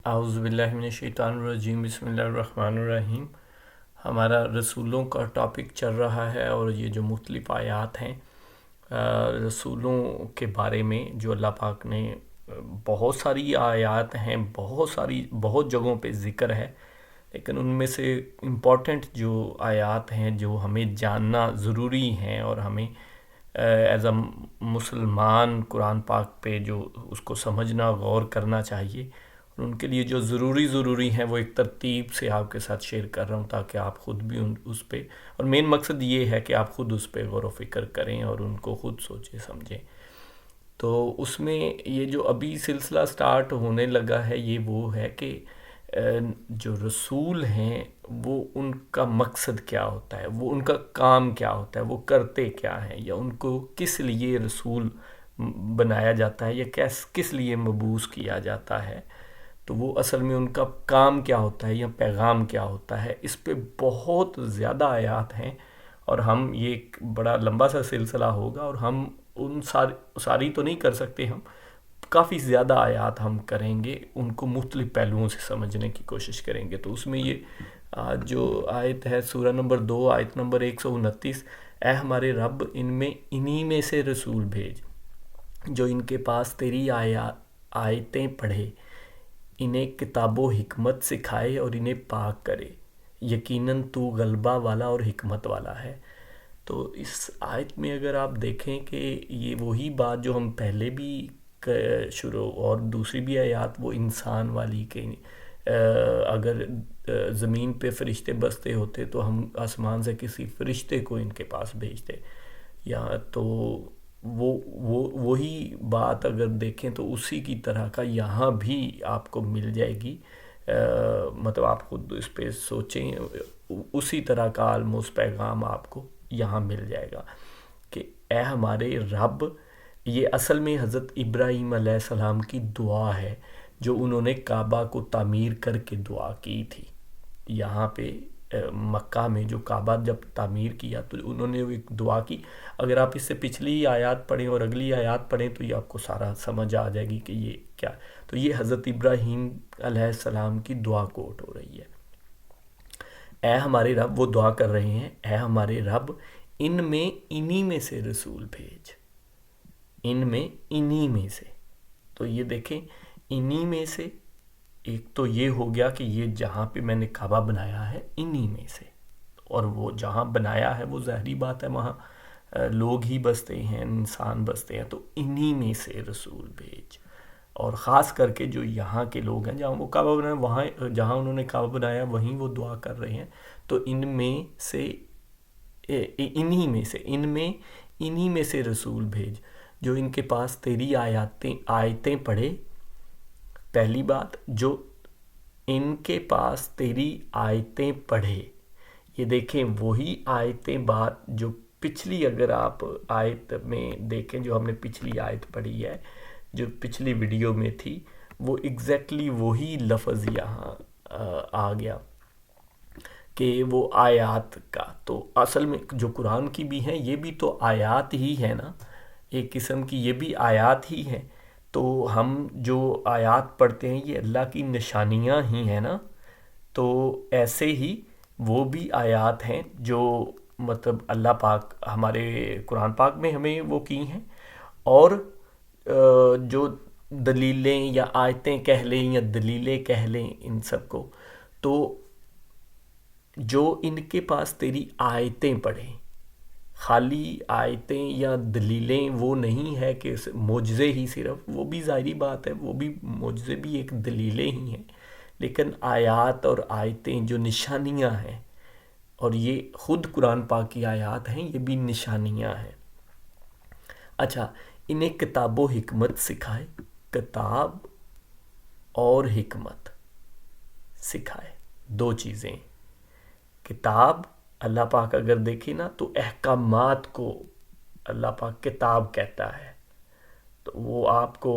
اعوذ باللہ من الشیطان الرجیم، بسم اللہ الرحمن الرحیم۔ ہمارا رسولوں کا ٹاپک چل رہا ہے، اور یہ جو مختلف آیات ہیں رسولوں کے بارے میں، جو اللہ پاک نے بہت ساری آیات ہیں، بہت جگہوں پہ ذکر ہے، لیکن ان میں سے امپورٹنٹ جو آیات ہیں جو ہمیں جاننا ضروری ہیں، اور ہمیں ایز اے مسلمان قرآن پاک پہ جو اس کو سمجھنا، غور کرنا چاہیے، اور ان کے لیے جو ضروری ہیں وہ ایک ترتیب سے آپ کے ساتھ شیئر کر رہا ہوں، تاکہ آپ خود بھی اس پہ، اور مین مقصد یہ ہے کہ آپ خود اس پہ غور و فکر کریں اور ان کو خود سوچیں سمجھیں۔ تو اس میں یہ جو ابھی سلسلہ سٹارٹ ہونے لگا ہے، یہ وہ ہے کہ جو رسول ہیں وہ ان کا مقصد کیا ہوتا ہے، وہ ان کا کام کیا ہوتا ہے، وہ کرتے کیا ہیں، یا ان کو کس لیے رسول بنایا جاتا ہے، یا کس لیے مبعوث کیا جاتا ہے۔ تو وہ اصل میں ان کا کام کیا ہوتا ہے یا پیغام کیا ہوتا ہے، اس پہ بہت زیادہ آیات ہیں، اور ہم یہ ایک بڑا لمبا سا سلسلہ ہوگا، اور ہم ان ساری تو نہیں کر سکتے، ہم کافی زیادہ آیات ہم کریں گے، ان کو مختلف پہلوؤں سے سمجھنے کی کوشش کریں گے۔ تو اس میں یہ جو آیت ہے سورہ نمبر 2 آیت نمبر 129، اے ہمارے رب انہی میں سے رسول بھیج جو ان کے پاس تیری آیتیں پڑھے، انہیں کتاب و حکمت سکھائے اور انہیں پاک کرے، یقیناً تو غلبہ والا اور حکمت والا ہے۔ تو اس آیت میں اگر آپ دیکھیں کہ یہ وہی بات جو ہم پہلے بھی شروع، اور دوسری بھی آیات وہ انسان والی، کہ اگر زمین پہ فرشتے بستے ہوتے تو ہم آسمان سے کسی فرشتے کو ان کے پاس بھیجتے، یا تو وہی بات اگر دیکھیں تو اسی کی طرح کا یہاں بھی آپ کو مل جائے گی۔ مطلب آپ خود اس پہ سوچیں، اسی طرح کا آلموسٹ پیغام آپ کو یہاں مل جائے گا کہ اے ہمارے رب۔ یہ اصل میں حضرت ابراہیم علیہ السلام کی دعا ہے، جو انہوں نے کعبہ کو تعمیر کر کے دعا کی تھی۔ یہاں پہ مکہ میں جو کعبہ جب تعمیر کیا تو انہوں نے ایک دعا کی۔ اگر آپ اس سے پچھلی آیات پڑھیں اور اگلی آیات پڑھیں تو یہ آپ کو سارا سمجھ آ جائے گی کہ یہ کیا۔ تو یہ حضرت ابراہیم علیہ السلام کی دعا کوٹ ہو رہی ہے۔ اے ہمارے رب، وہ دعا کر رہے ہیں، اے ہمارے رب انہی میں سے رسول بھیج، انہی میں سے۔ تو یہ دیکھیں، انہی میں سے، ایک تو یہ ہو گیا کہ یہ جہاں پہ میں نے کعبہ بنایا ہے انہی میں سے، اور وہ جہاں بنایا ہے وہ ظاہری بات ہے وہاں لوگ ہی بستے ہیں، انسان بستے ہیں، تو انہی میں سے رسول بھیج۔ اور خاص کر کے جو یہاں کے لوگ ہیں، جہاں وہ کعبہ بنایا، وہاں جہاں انہوں نے کعبہ بنایا وہیں وہ دعا کر رہے ہیں، تو انہی میں سے رسول بھیج جو ان کے پاس تیری آیتیں پڑھے۔ پہلی بات، جو ان کے پاس تیری آیتیں پڑھے، یہ دیکھیں وہی آیتیں، بات جو پچھلی، اگر آپ آیت میں دیکھیں جو ہم نے پچھلی آیت پڑھی ہے، جو پچھلی ویڈیو میں تھی، وہ ایگزیکٹلی وہی لفظ یہاں آ گیا کہ وہ آیات کا۔ تو اصل میں جو قرآن کی بھی ہیں یہ بھی تو آیات ہی ہے نا، ایک قسم کی یہ بھی آیات ہی ہیں۔ تو ہم جو آیات پڑھتے ہیں یہ اللہ کی نشانیاں ہی ہیں نا، تو ایسے ہی وہ بھی آیات ہیں جو مطلب اللہ پاک ہمارے قرآن پاک میں ہمیں وہ کی ہیں، اور جو دلیلیں یا آیتیں کہہ لیں یا دلیلیں کہہ لیں ان سب کو، تو جو ان کے پاس تیری آیتیں پڑھیں، خالی آیتیں یا دلیلیں وہ نہیں ہے کہ معجزے ہی صرف، وہ بھی ظاہری بات ہے، وہ بھی معجزے بھی ایک دلیلیں ہی ہیں، لیکن آیات اور آیتیں جو نشانیاں ہیں، اور یہ خود قرآن پاک کی آیات ہیں، یہ بھی نشانیاں ہیں۔ اچھا، انہیں کتاب و حکمت سکھائے، کتاب اور حکمت سکھائے، دو چیزیں۔ کتاب، اللہ پاک اگر دیکھیں نا تو احکامات کو اللہ پاک کتاب کہتا ہے، تو وہ آپ کو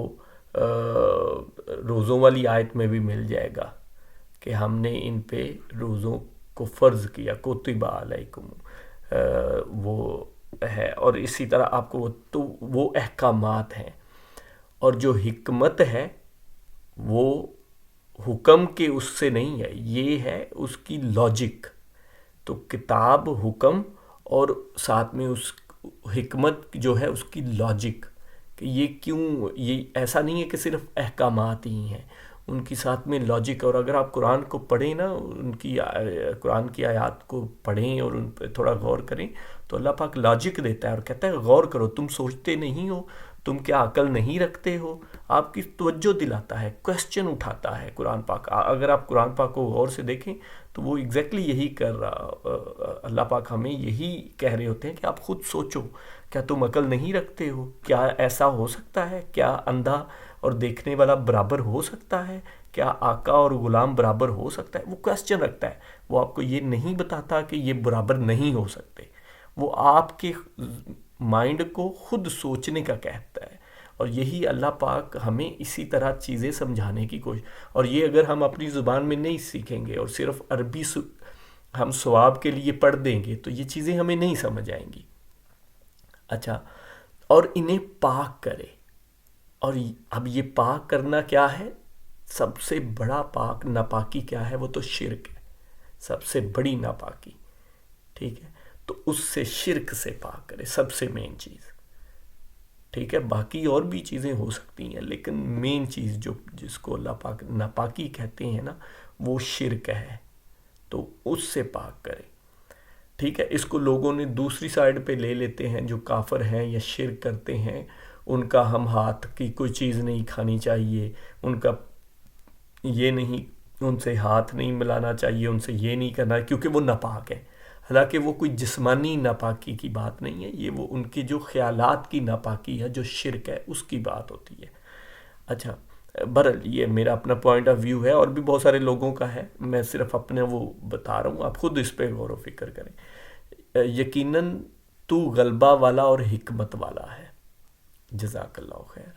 روزوں والی آیت میں بھی مل جائے گا کہ ہم نے ان پہ روزوں کو فرض کیا، کتب علیکم، وہ ہے، اور اسی طرح آپ کو تو وہ احکامات ہیں۔ اور جو حکمت ہے وہ حکم کے اس سے نہیں ہے، یہ ہے اس کی لاجک. تو کتاب حکم اور ساتھ میں اس حکمت جو ہے اس کی لاجک، کہ یہ کیوں، یہ ایسا نہیں ہے کہ صرف احکامات ہی ہیں، ان کی ساتھ میں لاجک. اور اگر آپ قرآن کو پڑھیں نا، ان کی قرآن کی آیات کو پڑھیں اور ان پہ تھوڑا غور کریں، تو اللہ پاک لاجک دیتا ہے اور کہتا ہے غور کرو، تم سوچتے نہیں ہو، تم کیا عقل نہیں رکھتے ہو. آپ کی توجہ دلاتا ہے، کویسچن اٹھاتا ہے قرآن پاک. اگر آپ قرآن پاک کو غور سے دیکھیں تو وہ ایگزیکٹلی یہی کر رہا. اللہ پاک ہمیں یہی کہہ رہے ہوتے ہیں کہ آپ خود سوچو، کیا تم عقل نہیں رکھتے ہو؟ کیا ایسا ہو سکتا ہے؟ کیا اندھا اور دیکھنے والا برابر ہو سکتا ہے؟ کیا آقا اور غلام برابر ہو سکتا ہے؟ وہ کویسچن رکھتا ہے. وہ آپ کو یہ نہیں بتاتا کہ یہ برابر نہیں ہو سکتے، وہ آپ کے مائنڈ کو خود سوچنے کا کہتا ہے. اور یہی اللہ پاک ہمیں اسی طرح چیزیں سمجھانے کی کوشش. اور یہ اگر ہم اپنی زبان میں نہیں سیکھیں گے اور صرف عربی ہم ثواب کے لیے پڑھ دیں گے تو یہ چیزیں ہمیں نہیں سمجھ آئیں گی. اچھا، اور انہیں پاک کرے. اور اب یہ پاک کرنا کیا ہے؟ سب سے بڑا پاک ناپاکی کیا ہے؟ وہ تو شرک ہے، سب سے بڑی ناپاکی. ٹھیک ہے، تو اس سے شرک سے پاک کرے، سب سے مین چیز. ٹھیک ہے، باقی اور بھی چیزیں ہو سکتی ہیں لیکن مین چیز جو جس کو اللہ پاک ناپاکی کہتے ہیں نا، وہ شرک ہے. تو اس سے پاک کرے. ٹھیک ہے، اس کو لوگوں نے دوسری سائڈ پہ لے لیتے ہیں، جو کافر ہیں یا شرک کرتے ہیں ان کا ہم ہاتھ کی کوئی چیز نہیں کھانی چاہیے، ان کا یہ نہیں، ان سے ہاتھ نہیں ملانا چاہیے، ان سے یہ نہیں کرنا کیونکہ وہ ناپاک ہے. حالانکہ وہ کوئی جسمانی ناپاکی کی بات نہیں ہے، یہ وہ ان کے جو خیالات کی ناپاکی ہے، جو شرک ہے، اس کی بات ہوتی ہے. اچھا، برحال یہ میرا اپنا پوائنٹ آف ویو ہے، اور بھی بہت سارے لوگوں کا ہے، میں صرف اپنے وہ بتا رہا ہوں، آپ خود اس پہ غور و فکر کریں. یقیناً تو غلبہ والا اور حکمت والا ہے. جزاک اللہ خیر.